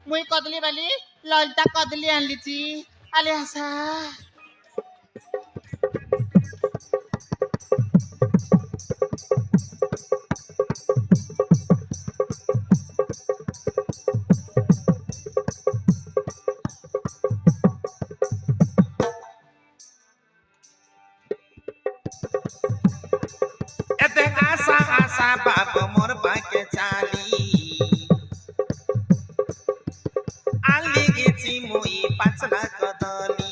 मुई कदली वाली ललिता कदली आणलीची आले हसा एते आशा आशा बाप मोर पाके चाली आली गेची मुई पाचला कदली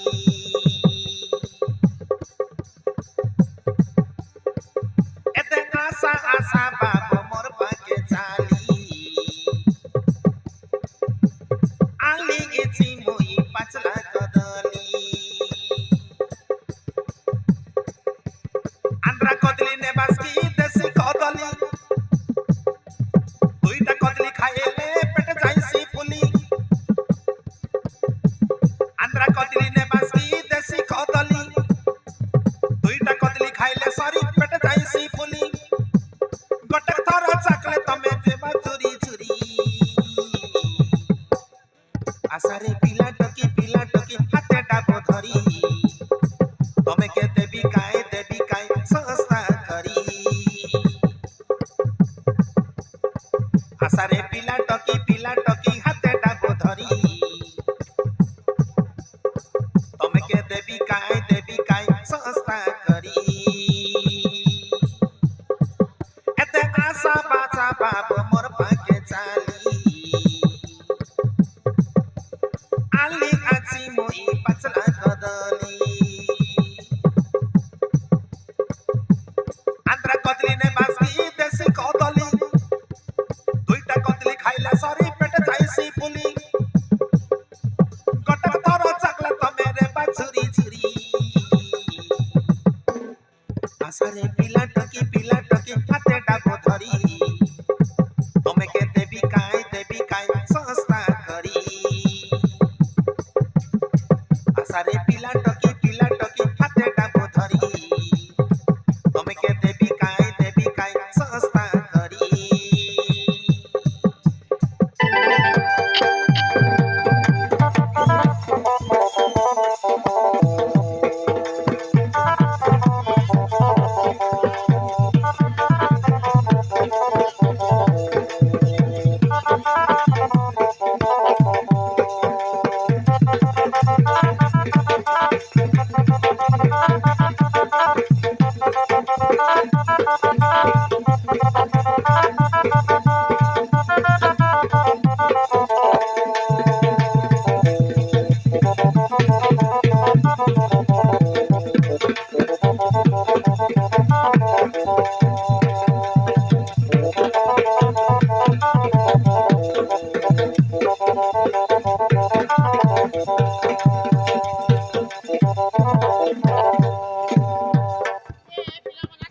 एते आशा आशा बाप मोर पाके चाली आली गेची मुई पाचला कदली आंध्रा कदली ने बासकी देसी कदली दुईटा कदली खाइले पेट जाइसी फुली आंध्रा कदली ने बासकी देसी कदली दुईटा कदली खाइले सरी पेट जाइसी फुली गोटे थर चाकले तमे देबा चुरी चुरी आसारे पिला टकी हाथे डाबो धरी तमे के देबी काय सस्ता करी आसारे पिला टकी हाथे डाबो धरी तमे के देबी काय सस्ता करी एते आशा बाचा बाप मोर पाके चाली आली आची मोई पाचला कदली आंध्रा कदली ने बासकी देसी कदली दुईटा कदली खाइले सरी पेट जाइसी फुली गोटे थर चाकला तमे रे बाछुरी छुरी आसारे पिला टकी हाथे डाबो धरी तमे के देबी काय सस्ता करी आसारे पिला टकी हाथे डाबो धरी तमे के देबी काय सस्ता करी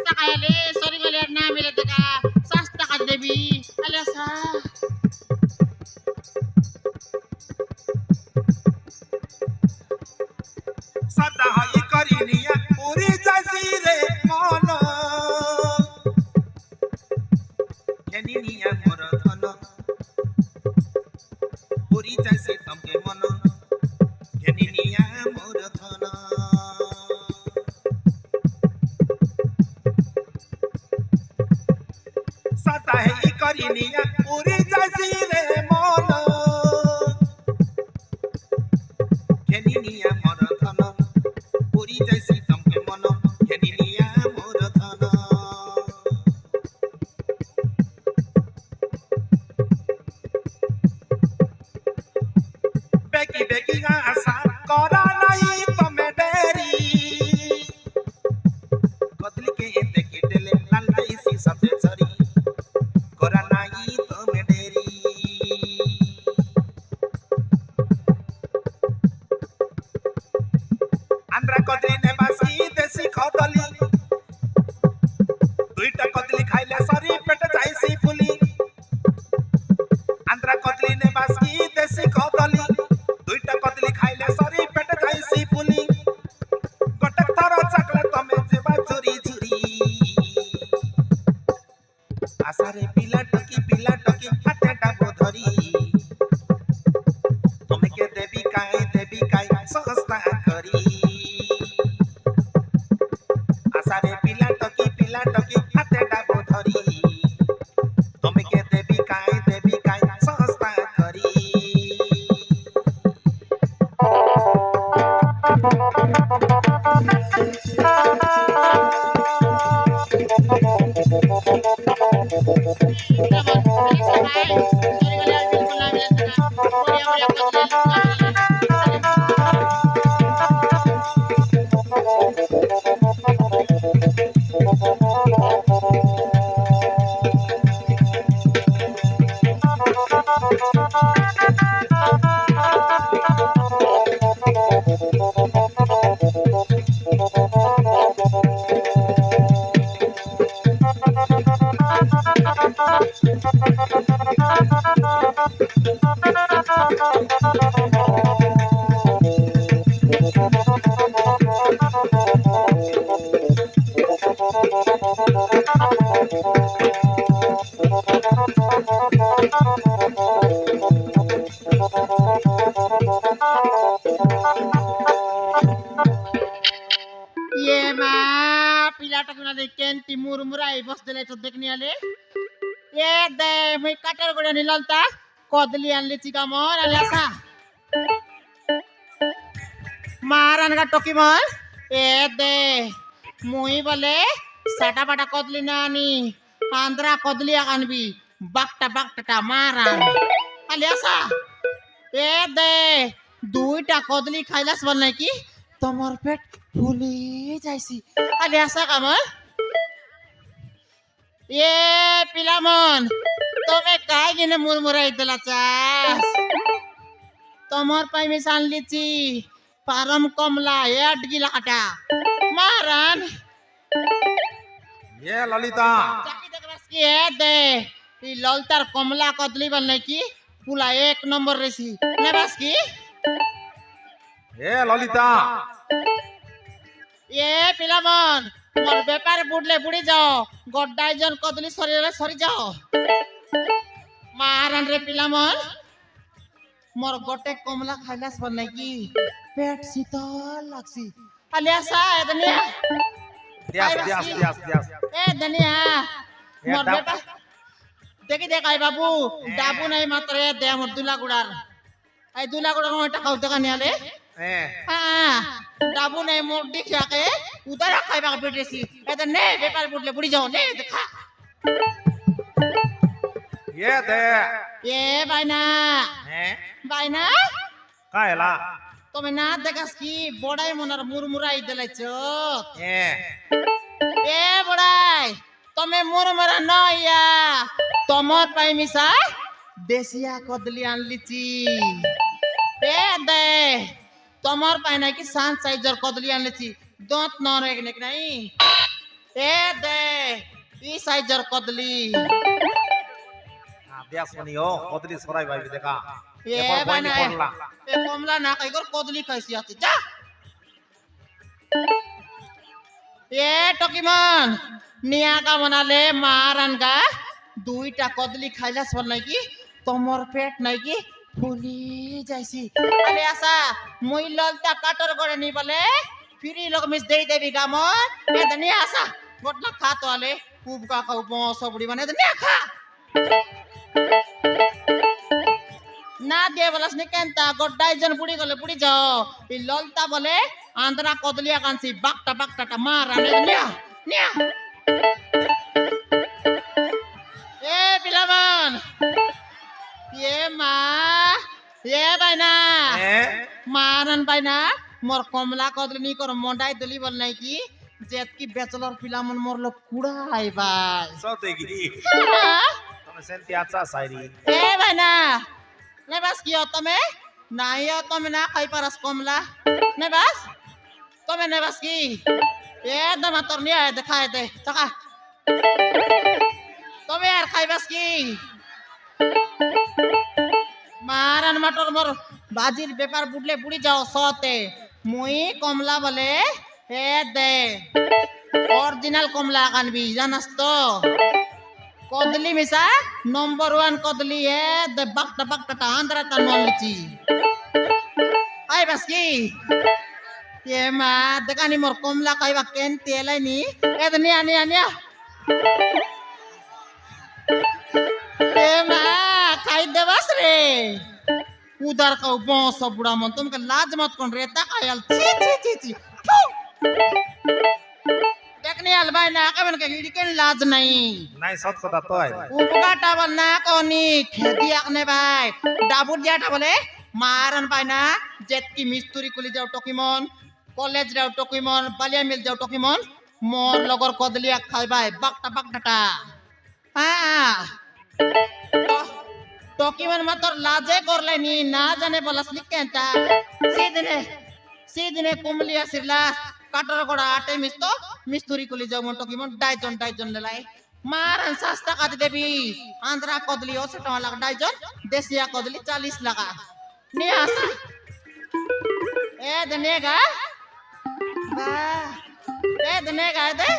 Sa kayali, sorry ngalir na milat ka. Sasta ka debi. Alasa. सदा हई करिनिया पूरी जैसी रे मन केनिनिया मोर धन पूरी जैसी तमके मन केनिनिया मोर धन सदा हई करिनिया पूरी जैसी रे मन केनिनिया मोर धन पूरी जैसी तमके मन केनिनिया मोर धन बेकी बेकी आशा करा नहीं तमे डेरी कदली के देखी देले लाल जैसी सते छरी करा नहीं तमे डेरी आंध्रा कदली ने बासी देसी खदली दुईटा कदली खाइले सरी पेट जाइसी फुली आंध्रा कदली ने बासी देसी खदली दुईटा कदली खाइले सरी पेट जाइसी फुली गटक थर चाकले तमे जेबा चोरी चोरी आसारे पिला टकी हाथे डाबो धरी तमे के देवी काय सस्ता करी आसारे पिला टकी हाथे डाबो धरी तमे के देवी काय सस्ता करी ये मा पिलाटा कुना देखेन ती मुरमुराई बस देले तो देखनी आले ये दे मी काटर गोडा निललता कदली आणली चिका मोर आले असा मारान का टोकी मोर ए दे मुई बोले साटा बाटा कदली ना आनी आंध्रा कदली आनबी बाकटा मारान आले असा ए दे दुईटा कदली खाइलास बोल নাই কি তোমার পেট ফুলি যাইছি আলে আসা কাম এ পিলামন তুমি কাই গিনে মুরমুরাই দিলা চাস তোমার পাই মিস আনলিছি পারম কমলা এড গিলা কাটা মারান ये ललिता চাকি দেখবাস কি এ দে এই ললতার কমলা কদলি বল নাই কি পুলা এক নম্বর রেসি নেবাস কি ए ललिता এ পিলামন মোর ব্যাপারে বুড়লে বুড়ি যাও গড্ডাই জন কদলি শরীরে সরি যাও মারান রে পিলামন মোর গোটে কমলা খাইলাস বল নাকি পেট শীতল লাগছি আলে আসা এ দুনিয়া दियास এ দুনিয়া মোর ডাব- ব্যাপার দেখি দেখাই বাবু ডাবু নাই মাত্র এ দে মোর দুলা গুড়ার এই দুলা গুড়ার মোর টাকা উঠে কানিয়ালে ए ডাবু নাই মোর দেখাকে উদারা খাইবা বেটেছি এটা নে ব্যাপার বুড়লে বুড়ি যাও নে দেখা ये दे এ বাইনা ए বাইনা कायला তুমি না দেখাস কি বড়াই মনার মুরমুরাই দিলাইছ ए এ বড়াই তুমি মুরমুরা নইয়া তোমার পাই মিশা দেশিয়া কদলি আনলিছি এ দে তোমার পাই নাকি সান সাইজর কদলি আনলিছি দত নরে নাকি নাই এ দে ই সাইজর কদলি দেয়া শুনিও কদলি সরাই ভাই দেখা এ এরপর বইনি বানাই পড়লা এ কমলা না খাই কর কদলি খাইছি আছে যা এ টকিমান নিয়া কা বনালে মারান গা দুইটা কদলি খাইলা সর নাকি তোমার পেট নাকি ফুলি যাইছি আরে আসা মুই ললতা কাটর করে নি বলে ফিরি লোক মিস দেই দেবি গামর এ নিয়া আসা গটলা খা তো আলে খুব কা খাও সবড়ি মানে নিয়া খা না দিয়ে বলাস নি কেনতা গড্ডাই জন পুড়ি গলে পুড়ি যাও এই ললতা বলে আন্দ্রা কদলিয়া কানছি বাকটা বাকটা মারা নিয়া নিয়া এ পিলামান এ মা এ বাইনা মারান বাইনা মোর কমলা কদলি নি কর মন্ডাই দলি বল নাই কি যেত কি ব্যাচেলর পিলামন মোর লোক কুড়া আইবাই সতেগি তুমি সেন্তি আচ্ছা সাইরি এ বাইনা নে বাস কি তুমি নাই তুমি না খাই পারাস কমলা নে বাস তুমি নে বাস কি এ দমা তোর নিয়ে দেখায় দে টাকা তুমি আর খাই বাস কি মারান মাটর মোর বাজির ব্যাপার বুঝলে বুড়ি যাও সতে মুই কমলা বলে হে দে অরিজিনাল কমলা কানবি জানাস তো কদলি মিশা নম্বর 1 কদলি হে দে বাকটা আন্দ্রা তান মলিছি আই বাস কি এ মা দেখানি মোর কমলা খাইবা কেন তেলাইনি এ নিয়া নিয়া নিয়া এ মা খাই দেবাস রে उधर का बॉस बुढ़ा मन तुमके लाज मत कौन रे तकायल छी छी छी छी देखने अलबाई ना कबन के हिड़केन लाज नहीं নাই সত কথা তো আই उपकाटा बल ना कोनी खेती आकने भाई डाबुर जाटा बोले मारन पाई ना जेत की मिस्त्री कुली जाओ टोकीमन कॉलेज जाओ टोकीमन बालिया मिल जाओ टोकीमन मोर लगर कदलिया खाई भाई बकटा हां टोकीमन मतोर लाजे करले नी ना जाने बलस निकेंता सीधने कुमलिया सिरलास काटर गोड़ा आटे मिस्तो मिस्तुरी कुली जाओ मन टोकीमन डाइजन लेलाई मारन सस्ता काट देबी आंध्रा कदली 80 টাকা লাগ ডাইজন দেশিয়া কদলি 40 টাকা নিয়ে আসা এ দনেগা বা এ দনেগা দে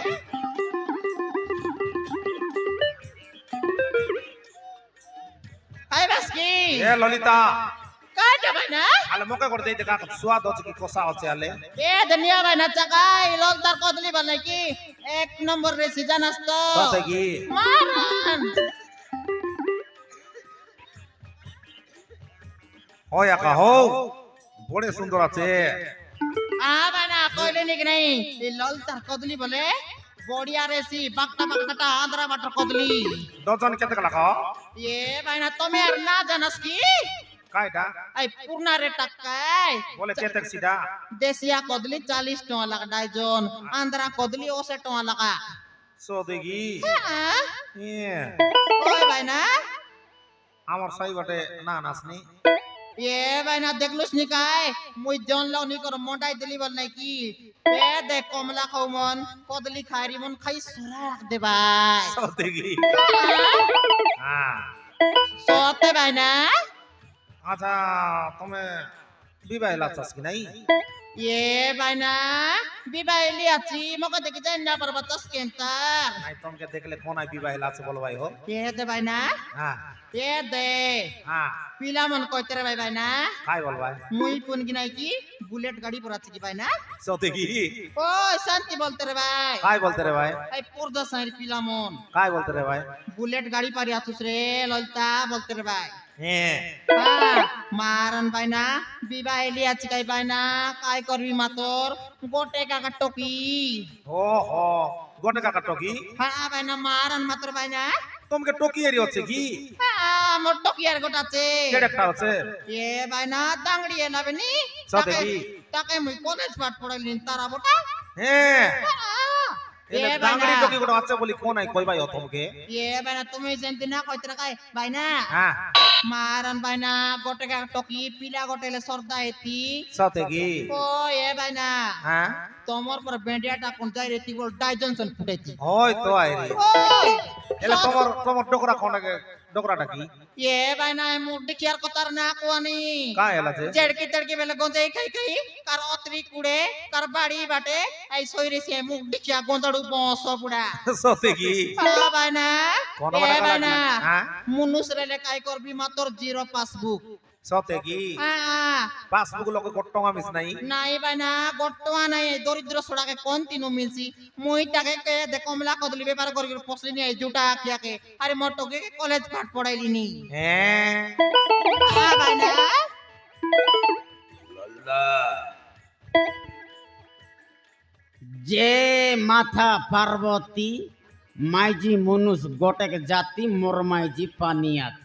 আই বাস কি এ ললিতা কাটা বাইনা আলে মোকে করে দেই দেখা স্বাদ হচ্ছে কি কষা হচ্ছে আলে এ ধনিয়া বাইনা চাকাই ললদার কদলি বানাই কি এক নম্বর রেসি জানাস তো সতেগি মারান হয় একা হও বড় সুন্দর আছে আ বাইনা কইলে নাকি নাই এই ললদার কদলি বলে বড়িয়া রেসি বাকটা আন্ধ্রা বাটার কদলি ডজন কত টাকা এ বাইনা তুমি আর না জানাস কি কাইটা আই পূর্ণা রে টাকাই বলে কত সিধা দেশিয়া কদলি 40 টাকা লাগা ডাইজন আন্ধ্রা কদলি 80 টাকা লাগা সতেগি হ্যাঁ এ ওই বাইনা আমার সাই বটে না নাসনি এ বাইনা দেখলুস নি কাই মুই জন লাও নি কর মোটাই দিলি বল নাই কি এ দে কমলা খাও মন কদলি খাইরি মন খাই সরাক দে ভাই সতেগি হ্যাঁ সতে বাইনা আচ্ছা তুমি বিবাহ লাচাস কি নাই এ বাইনা বিবাইলি আছি মকে দেখি যাই না পারবা তস কেন্তার নাই তোমাকে দেখলে কোন আই বিবাহ লাচ বল ভাই হো এ দে বাইনা হ্যাঁ এ দে হ্যাঁ পিলা মন কইতে রে ভাই বাইনা কাই বল ভাই মুই পুন গিনাই কি বুলেট গাড়ি পড়াচ্ছি কি বাইনা সতেগি ও শান্তি বলতে রে ভাই কাই বলতে রে ভাই এই পর্দা সাইর পিলা মন কাই বলতে রে ভাই বুলেট গাড়ি পারি আছিস রে ললতা বলতে রে ভাই হ্যাঁ মারান বাইনা বিবাহ লিয়াছি কাই বাইনা কাই করবি মাতর গোটে কাকা টকি ও হো গোটে কাকা টকি হ্যাঁ বাইনা মারান মাতর বাইনা তোমাকে টকি এরি হচ্ছে কি হ্যাঁ মোর টকি আর গোটাছে কেডা একটা হচ্ছে এ বাইনা দাংড়ি এলাবে নি সতেগি তাকে মুই কলেজ পাঠ পড়াইলিন তারা বটা হ্যাঁ এলে এ দাঙ্গড়ি বাইনা টকি গোটা আছে বলি কোন আই কইবাই অতমকে এ বাইনা তুমি যেনতি না কইতরা কাই বাইনা হ্যাঁ মারান বাইনা গোটে কা টকি পিলা গোটেলে সর্দা হেতি সতে কি ও এ বাইনা হ্যাঁ তোমার পর বেন্ডিয়াটা কোন যাই রেতি বল ডাইজনসন ফুটাইতি হয় তো আইরি ওই এলে তোমার তোমার ডোকরা কোনাকে ডোকরাটা কি এ বাইনা মুডি কিয়ার কথার না কোয়ানি কা এলাছে জেড়কি তেড়কি বেলে গঞ্জাই খাই খাই কার অত্রি কুড়ে কার বাড়ি বাটে এই সইরে সে মুখ দেখিয়া গঞ্জাড়ু বস পুড়া সতে কি বাইনা কোন এ বাটা কালা বাইনা হ্যাঁ মুনুস রেলে কাই করবি মাতর জিরো পাসবুক সতে কি আ পাসবুক লোকে গট্টঙা মিস নাই নাই বাইনা গট্টয়া নাই দরিদ্র ছড়াকে কোন তিনু মিলছি মই তাকে কে দে কমলা কদলি ব্যাপার করি পছলি নি জুটা কিয়াকে আরে মটকে কলেজ পাঠ পড়াইলি নি হ্যাঁ বাইনা যে মাথা পার্বতী মাইজি মনুষ গোটেক জাতি মোর মাইজি পানিয়াতি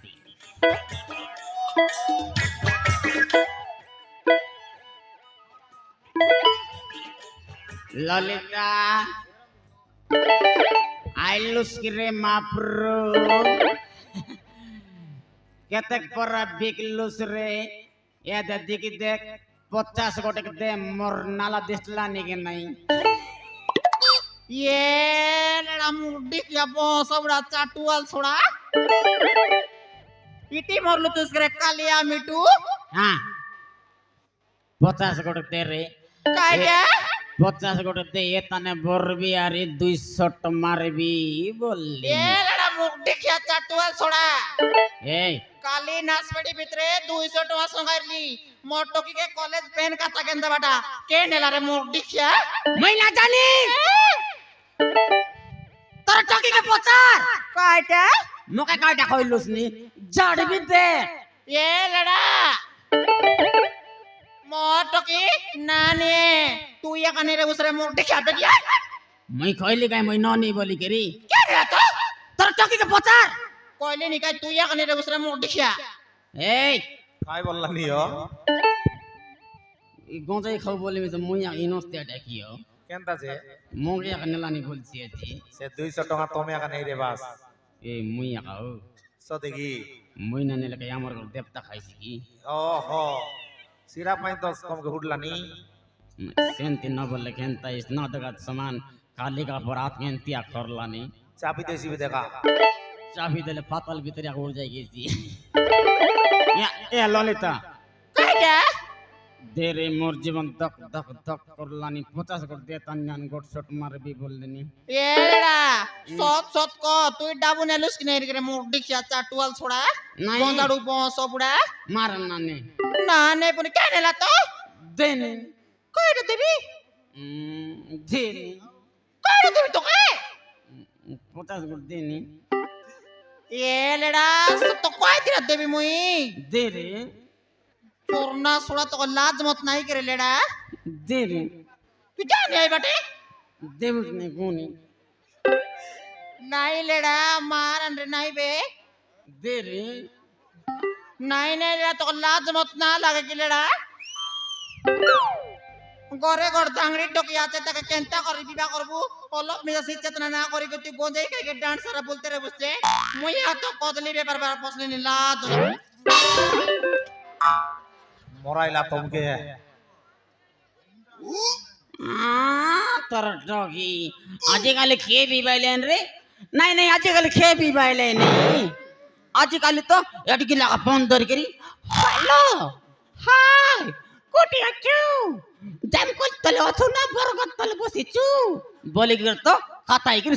ললিতা আইলুস রে মাপ্রু কেতেক পরা বিকলুস রে এদে দিকে দেখ 50 গোটেক দে মোর নালা দিসলা নিকে নাই ये लड़ा मुड्डी क्या बॉस बड़ा चाटुआल छोड़ा इटी मोरलू तो इसके कालिया मिटू हाँ 50 गोटे दे रे काय क्या 50 गोटे दे ये तने बोरबी आरी 200 मारबी बोली ये लड़ा मुड्डी क्या चाटुआल छोड़ा ए काली नासपड़ी भितरे 200 टका संगारली मोटोकी के कॉलेज पेन का तकेंदा बाटा के नेला रे मुड्डी क्या मैं ना जानी তোর টকি কে পচার कायटा মোকে কাইটা কইলুস নি জাড়বি দে ये लड़ा मोटोकी नानी तू ये कने रे उसरे मुड्डी क्या बेटिया মই কইলি গাই মই ননি বলি করি क्या रे तो তোর টকি কে পচার কইলে নিকাই তুই এখানে রে বসরে মুখ দেখিয়া এই কাই বললা নিও ই গঞ্জাই খাও বলি মে মই ইনস্তে ডাকিও কেনতা যে মোকে নেলানি বলছি আজি সে 200 টাকা তুমি একা নেই রে বাস এ মুই খাও সতে কি মুই না নেলে আমার ঘর দেবতা খাইছি কি ওহো সিরা পাই তো তোমাকে হুডলানি সেন্তি ন বললে খেনতা ইস ন দগাত সমান কালি का बरात খেন্তিয়া করলানি চাবি দেছি দেখা চাবি দিলে পাতাল ভিতরে উড় যাই গেছি এ ললিতা কাইটা দে রে মোর জীবন দক দক দক করলানি 50 করে দে তান্নান গোট শট মারবি বললেনি এড়া সত সত ক তুই ডাবু নেলুস কি নাই রে মুখ দেখিয়া চাটুয়াল ছড়া নাই। গন্দাড়ু বস বুড়া মার নানে না নে পুনি কে নেলা তো দেনি কইটা দেবি দেনি কইটা দেবি তো কে 50 করে দেনি এড়া তো কই দিরা দেবি মুই দে রে চোরনা ছড়া তো লাজ মত নাই করে লেড়া দে রে তুই জানি আই বাটে দেবুস নে কোনি নাই লেড়া মারান রে নাই বে দে রে নাই নাই লেড়া তো লাজ মত না লাগে কি লেড়া গরে গর দাংড়ি টকি আছে তাকে কেনতা করি বিবা করবু অলপ মিজা চেতনা না করি তুই গঞ্জাই খাইকে ডান্স সারা বলতে রে বুঝছে মুই এত কদলি ব্যাপার বার পছলি নি লাজ মরাইলা তোমাকে তোর ডগি আজকাল খেয়ে বিবাইলেন রে নাই নাই আজকাল খেয়ে বিবাইলেন আজকাল তো এটিকে লাগা ফোন ধরে করি হ্যালো হাই কোটি আছু জাম কল তলে অথু না বরগত তলে বসিছু বলি গর তো কাতাই করে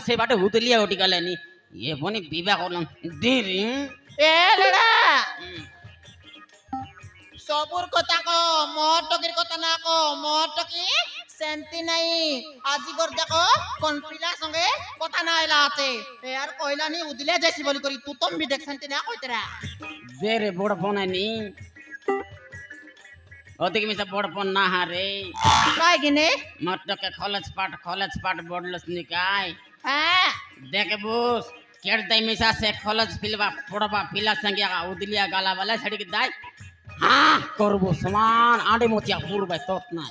সে বাটে হুতলিয়া উঠি গেলেনি এ বনি বিবাহ করলাম দেরি এ লেড়া সবুর কথা কো মোর টকির কথা না কো মোর টকি শান্তি নাই আজি গর দেখো কোন পিলা সঙ্গে কথা না আইলা আছে এ আর কইলানি উদিলে যাইছি বলি করি তু তুমি দেখ শান্তি না কইতরা বেরে বড় ফোন আনি ওদিকে মিশা বড় ফোন না হারে কাই গিনে মটকে খলজ পাট বড়লস নিকাই হ্যাঁ देखे बोस केड़ दाई मिसा से खलज पिलवा पड़वा पिला संगे उदलिया गाला वाला छड़ी के दाई हां करबो समान आडे मोतिया पुरबा तत ना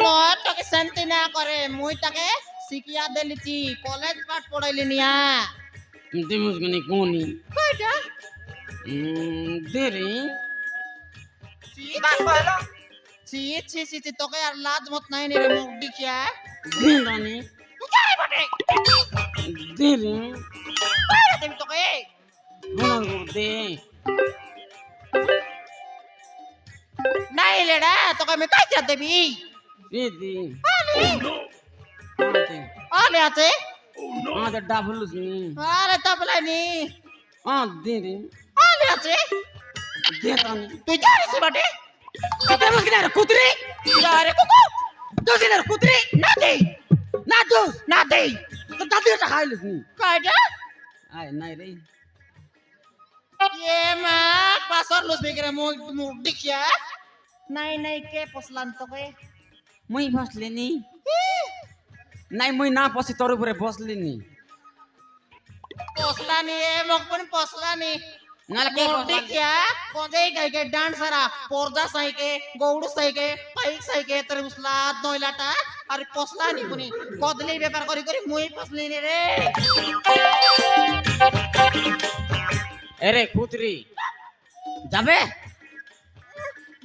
মোর টকি শান্তি না করে মুই তাকে শিকিয়া দিলিছি কলেজ পাঠ পড়াইলি নিয়া দিমুস গনি কোনি কয়টা দে রে ছি ছি ছি ছি তোকে আর লাজ মত নাই রে মুখ দেখিয়া দে রানি যাই বটে দে রে কয়টা দেবি তোকে মন দে নাই লেডা তোকে আমি কয়টা দেবি দে দে আলে আছে আমাদের ডাবলুস নি আরে তবলাই নি দে রে আলে আছে দে রানি তুই জানিস বটে দিমুস গনি রে কুতরি যা রে কুকু দোস রে কুতরি না দে না দোস না দে তো দাদু এটা খাইলুস নি কয়টা আয় নাই রে ये मां पासर लुस बेकरे मुख दिखिया নাই নাই কে পছলান তোকে মুই বসলি নি নাই মুই না পছি তোর উপরে বসলি নি পছলানি এ মুখ কোন পছলানি নালে কে মুখ বসলি দেখিয়া কোজে গাইকে ডান্সারা পর্দা সাইকে গৌড় সাইকে পাইক সাইকে তোর উসলাত নইলাটা আর পছলানি কোনি কদলি ব্যাপার করি করি মুই পছলিনি রে এরে কুতরি যাবে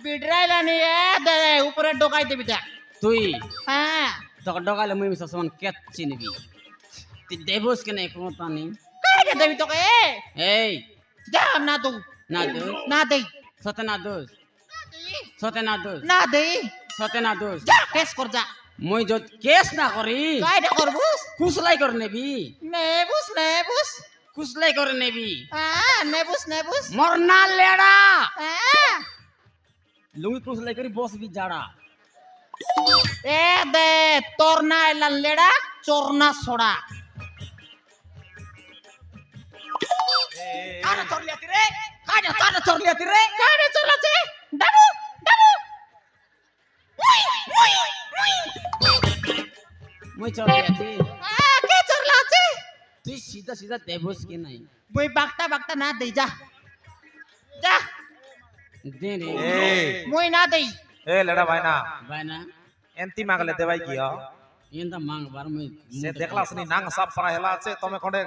বিডরাইলানি এ দে উপরে ঢোকাই দিবি দেখ তুই হ্যাঁ তোকে ডগালে মুই সমান কেত চিনবি তুই দেবস কেন কোতানি কাকে দেবি তোকে এই যা না দু না দোস না দে সতে না দোস সতে না দোস না দে সতে না দোস যা কেস কর যা মুই যদি কেস না করি কাইটা করবুস কুসলাই করে নেবি নেবুস নেবুস কুসলাই করে নেবি হ্যাঁ নেবুস নেবুস মর না লেড়া হ্যাঁ লুঙ্গি কুসলাই করি বসবি যাড়া এ দে তোর না এলান লেড়া চোর না ছড়া কাটা চরলিয়াতি রে কাটা চরলিয়াতি রে কারে চলাছে ডাবু ডাবু মুই চরলিয়াতি কে চলাছে তুই সিধা সিধা দেবস কি নাই বই বাগটা বাগটা না দেই যা যা দে রে ए মই না দেই ए लड़ा भाई ना বাইনা एंती मागले देवाई किया এন্দা মাং বার মুই से देखला सनी नांग साफ परा हेला আছে তুমি কোনে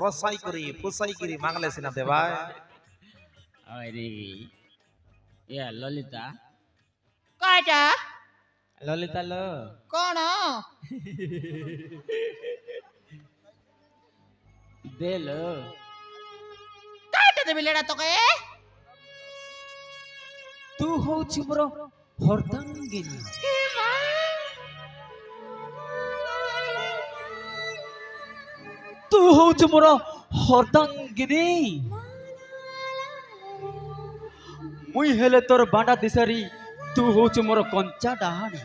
রসাই করি ফুসাই করি মাগলে সিনা দেবাই আরে ইয়া ললিতা কাটা ললিতা লো কোন দে লো কাটা দেবি লেড়া তোকে তু হউছি মোর হরদাঙ্গিনী তু হউছি মোর হরদাঙ্গিনী মুই হেলে তোর বাঁডা দিশারি তু হউছি মোর কঞ্চা ডাহানি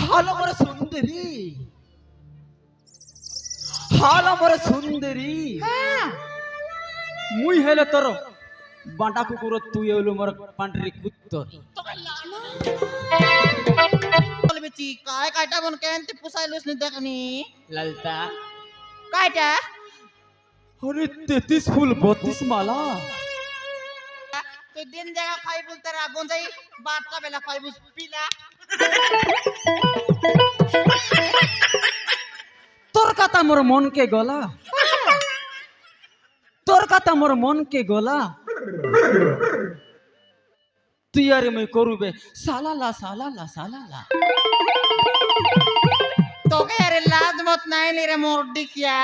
হালো মোর সুন্দরী হালো মোর সুন্দরী মুই হেলে তোর বাঁডা কুকুর তুই হইলু মোর পান্ডরি কুত্তরি বলবি চি কায় কাটা বন কেনতে পুসাইলুস নি দেখনি ললিতা কাটা अरे 33 फूल 32 माला তুই দিন জায়গা খাই বলতে রাগুন যাই বারটা বেলা খাইবুস পিলা তোর কথা মোর মন কে গলা তোর কথা মোর মন কে গলা তুই আরে মই করুবে সালালা সালালা সালালা তোকে আরে লাজ মত নাই নি রে মোর ডিকিয়া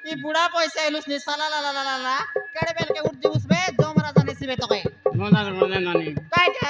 ই বুড়া পয়সা এলুস নি সালা লা লা লা লা কেড়ে বেলকে উঠ দিবুস বে জমরা জানিস বে তোকে মনার মনে নানি কাইটা